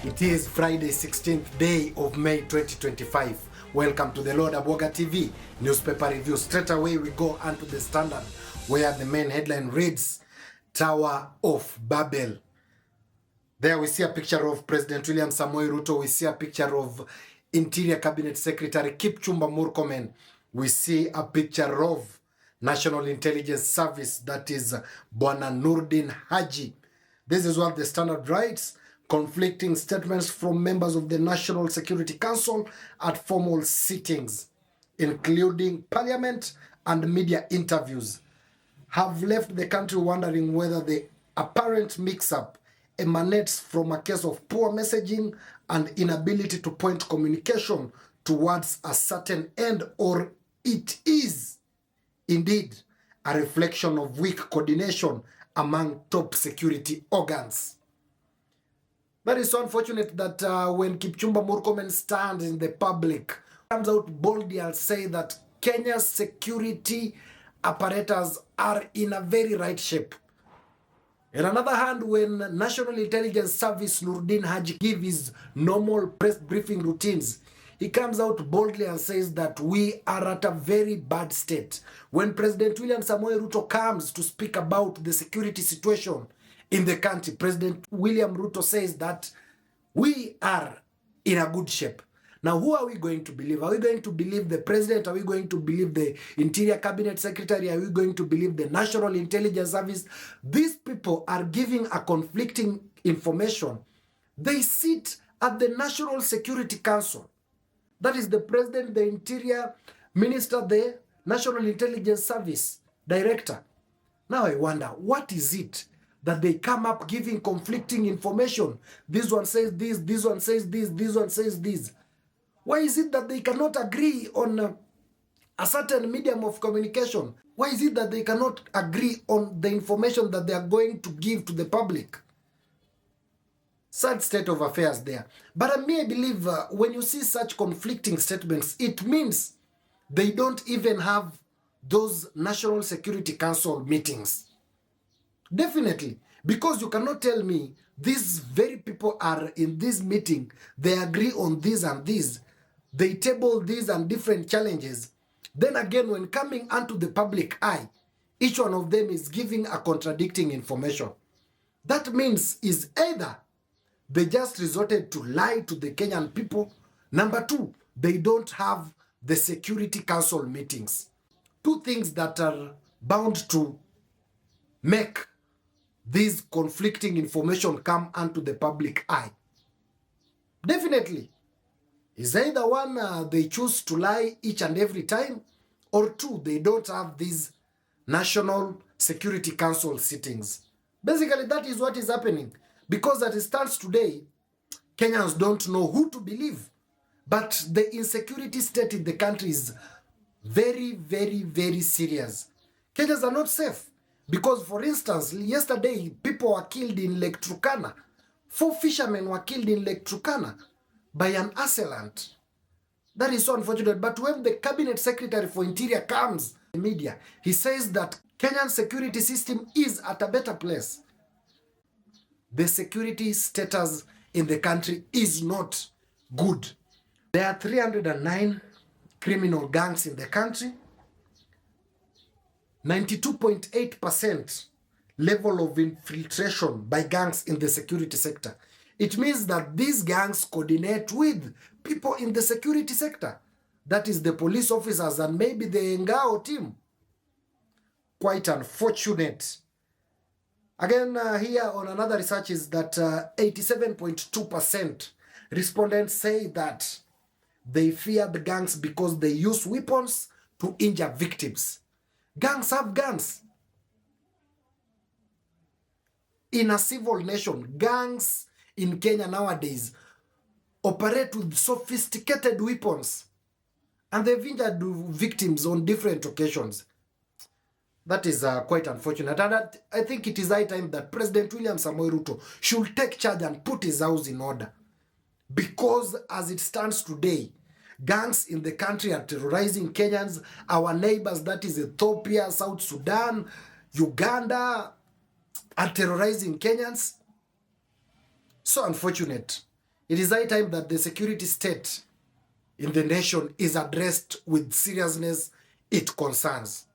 It is Friday, 16th day of May 2025. Welcome to the Lord Aboga TV newspaper review. Straight away we go onto the Standard, where the main headline reads, Tower of Babel. There we see a picture of President William Samoei Ruto. We see a picture of Interior Cabinet Secretary Kipchumba Murkomen. We see a picture of National Intelligence Service, that is Bwana Nurdin Haji. This is what the Standard writes. Conflicting statements from members of the National Security Council at formal sittings, including parliament and media interviews, have left the country wondering whether the apparent mix-up emanates from a case of poor messaging and inability to point communication towards a certain end, or it is indeed a reflection of weak coordination among top security organs. That is so unfortunate that when Kipchumba Murkomen stands in the public, comes out boldly and say that Kenya's security apparatus are in a very right shape. On another hand, when National Intelligence Service Nurdin Haji gives his normal press briefing routines, he comes out boldly and says that we are at a very bad state. When President William Samoei Ruto comes to speak about the security situation in the country, President William Ruto says that we are in a good shape. Now, who are we going to believe? Are we going to believe the president? Are we going to believe the Interior Cabinet Secretary? Are we going to believe the National Intelligence Service? These people are giving a conflicting information. They sit at the National Security Council. That is the president, the Interior Minister, the National Intelligence Service Director. Now I wonder, what is it that they come up giving conflicting information? This one says this one says this one says this. Why is it that they cannot agree on a certain medium of communication? Why is it that they cannot agree on the information that they are going to give to the public? Sad state of affairs there. But I believe when you see such conflicting statements, it means they don't even have those National Security Council meetings. Definitely, because you cannot tell me these very people are in this meeting, they agree on this and this, they table these and different challenges. Then again, when coming onto the public eye, each one of them is giving a contradicting information. That means is either they just resorted to lie to the Kenyan people. Number two, they don't have the Security Council meetings. Two things that are bound to make these conflicting information come onto the public eye. Definitely, is either one, they choose to lie each and every time, or two, they don't have these National Security Council sittings. Basically, that is what is happening. Because as it stands today, Kenyans don't know who to believe. But the insecurity state in the country is very, very, very serious. Kenyans are not safe. Because, for instance, yesterday, people were killed in Lake Turkana. 4 fishermen were killed in Lake Turkana by an assailant. That is so unfortunate. But when the Cabinet Secretary for Interior comes in the media, he says that Kenyan security system is at a better place. The security status in the country is not good. There are 309 criminal gangs in the country. 92.8% level of infiltration by gangs in the security sector. It means that these gangs coordinate with people in the security sector. That is the police officers and maybe the Ngao team. Quite unfortunate. Again, here on another research is that 87.2% respondents say that they fear the gangs because they use weapons to injure victims. Gangs have guns. In a civil nation, gangs in Kenya nowadays operate with sophisticated weapons, and they've injured victims on different occasions. That is quite unfortunate. And I think it is high time that President William Samoei Ruto should take charge and put his house in order. Because as it stands today, gangs in the country are terrorizing Kenyans, our neighbors, that is Ethiopia, South Sudan, Uganda, are terrorizing Kenyans. So unfortunate. It is high time that the security state in the nation is addressed with seriousness it concerns.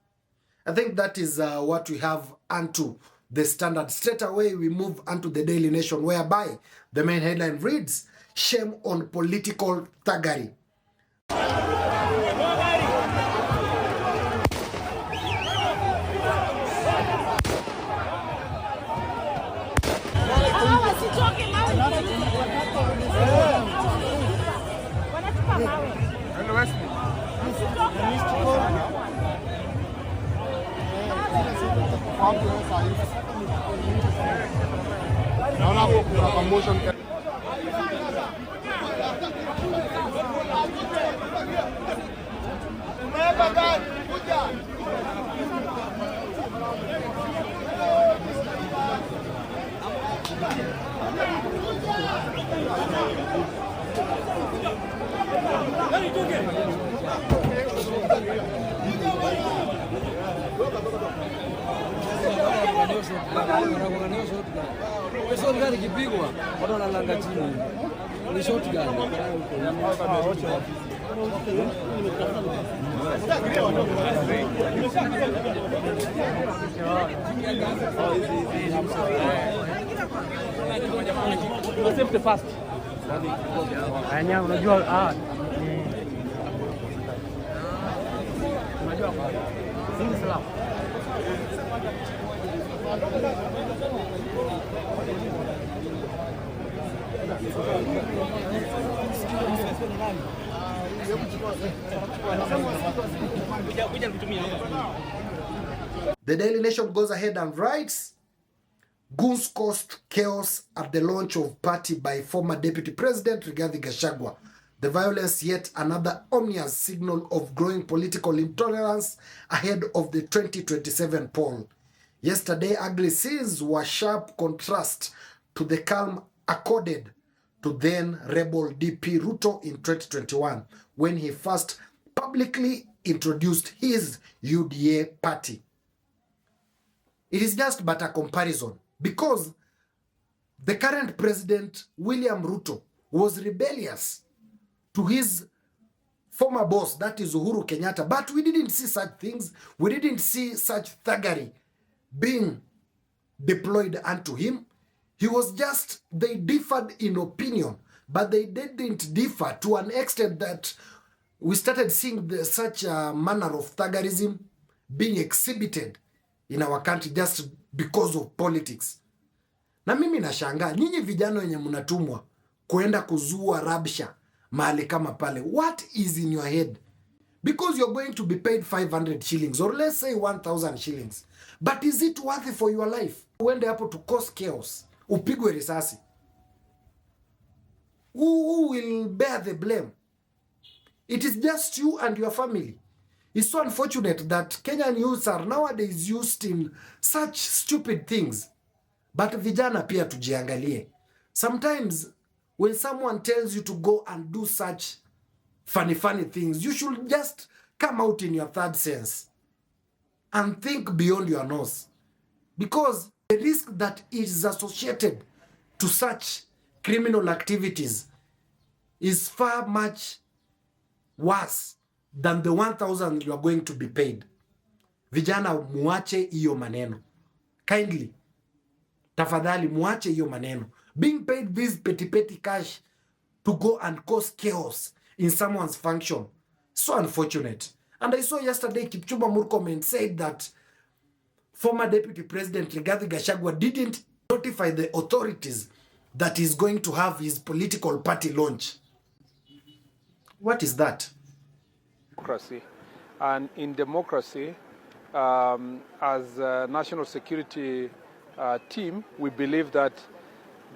I think that is what we have unto the Standard. Straight away, we move onto the Daily Nation, whereby the main headline reads, "Shame on political thuggery." The Daily Nation goes ahead and writes, "Goons caused chaos at the launch of party by former Deputy President Rigathi Gachagua. The violence yet another ominous signal of growing political intolerance ahead of the 2027 poll. Yesterday, ugly scenes were sharp contrast to the calm accorded to then rebel DP Ruto in 2021 when he first publicly introduced his UDA party. It is just but a comparison, because the current president, William Ruto, was rebellious to his former boss, that is Uhuru Kenyatta. But we didn't see such things. We didn't see such thuggery being deployed unto him. He was just, they differed in opinion, but they didn't differ to an extent that we started seeing such a manner of thuggerism being exhibited in our country just because of politics. Na mimi nashangaa, nyinyi vijana wenye mnatumwa kuenda kuzua rabsha mahali kama pale, what is in your head? Because you're going to be paid 500 shillings or let's say 1,000 shillings. But is it worth it for your life? Uende hapo to cause chaos, upigwe risasi. Who will bear the blame? It is just you and your family. It's so unfortunate that Kenyan youths are nowadays used in such stupid things. But vijana pia tujiangalie. Sometimes when someone tells you to go and do such funny things, you should just come out in your third sense and think beyond your nose. Because the risk that is associated to such criminal activities is far much worse than the 1,000 you are going to be paid. Vijana, muache iyo maneno. Kindly, tafadhali muache iyo maneno. Being paid this petty cash to go and cause chaos in someone's function, so unfortunate. And I saw yesterday Kipchumba Murkomen said that former Deputy President Rigathi Gachagua didn't notify the authorities that he's going to have his political party launch. What is that? Democracy. And in democracy, as a national security team, we believe that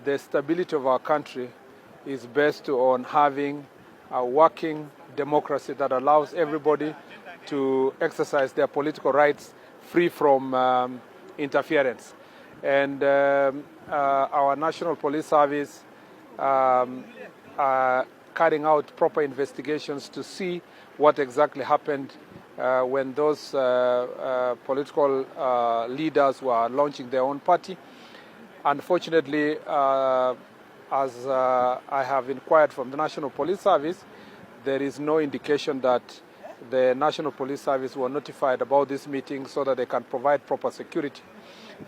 the stability of our country is based on having a working democracy that allows everybody to exercise their political rights free from interference. And our National Police Service are carrying out proper investigations to see what exactly happened when those political leaders were launching their own party. Unfortunately, as I have inquired from the National Police Service, there is no indication that the National Police Service were notified about this meeting so that they can provide proper security.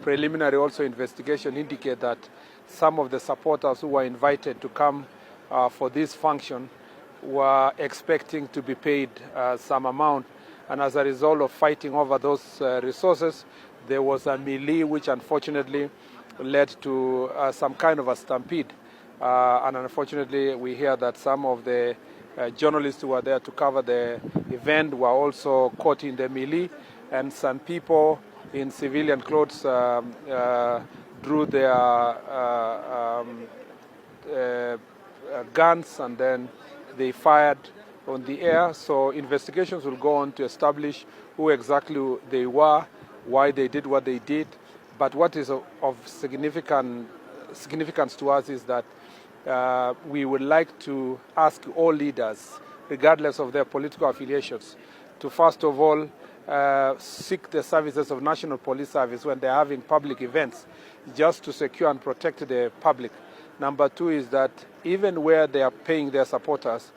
Preliminary also investigation indicate that some of the supporters who were invited to come for this function were expecting to be paid some amount, and as a result of fighting over those resources, there was a melee which unfortunately led to some kind of a stampede. And unfortunately, we hear that some of the journalists who were there to cover the event were also caught in the melee, and some people in civilian clothes drew their guns, and then they fired on the air. So investigations will go on to establish who exactly they were, why they did what they did. But what is of significance to us is that we would like to ask all leaders, regardless of their political affiliations, to first of all seek the services of National Police Service when they're having public events, just to secure and protect the public. Number two is that even where they are paying their supporters,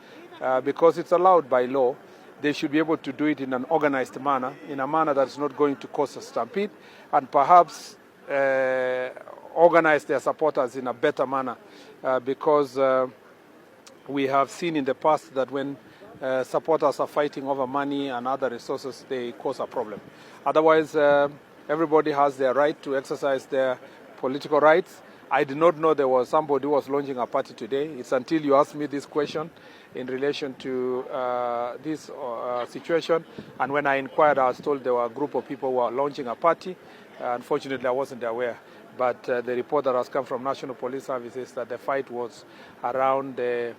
because it's allowed by law, they should be able to do it in an organized manner, in a manner that's not going to cause a stampede, and perhaps organize their supporters in a better manner, because we have seen in the past that when supporters are fighting over money and other resources, they cause a problem. Otherwise, everybody has their right to exercise their political rights. I did not know there was somebody who was launching a party today. It's until you asked me this question in relation to this situation. And when I inquired, I was told there were a group of people who were launching a party. Unfortunately, I wasn't aware. But the report that has come from National Police Service is that the fight was around the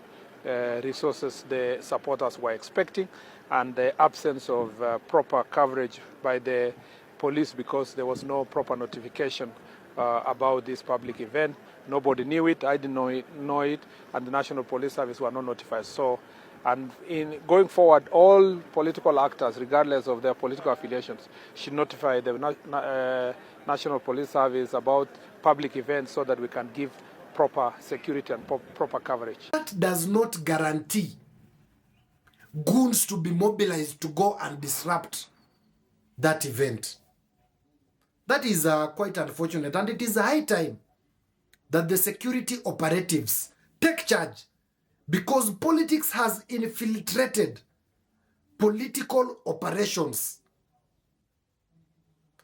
resources the supporters were expecting, and the absence of proper coverage by the police, because there was no proper notification about this public event. Nobody knew it, I didn't know it, and the National Police Service were not notified. So, and in going forward, all political actors, regardless of their political affiliations, should notify the National Police Service about public events so that we can give proper security and proper coverage. That does not guarantee goons to be mobilized to go and disrupt that event. That is quite unfortunate, and it is high time that the security operatives take charge, because politics has infiltrated political operations,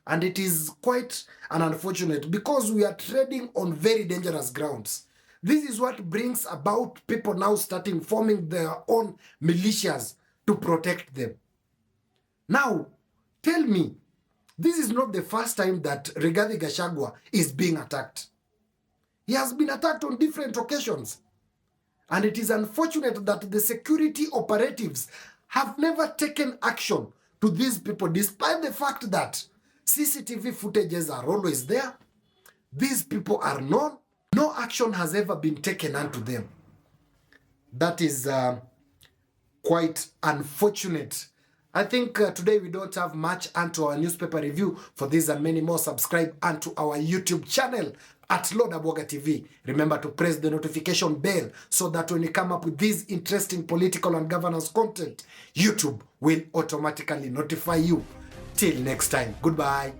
and it is quite unfortunate because we are treading on very dangerous grounds. This is what brings about people now starting forming their own militias to protect them. Now, tell me, this is not the first time that Rigathi Gachagua is being attacked. He has been attacked on different occasions. And it is unfortunate that the security operatives have never taken action to these people, despite the fact that CCTV footages are always there. These people are known. No action has ever been taken unto them. That is quite unfortunate. I think today we don't have much unto our newspaper review. For these and many more, subscribe unto our YouTube channel at Lord Abwoga TV. Remember to press the notification bell so that when we come up with these interesting political and governance content, YouTube will automatically notify you. Till next time, goodbye.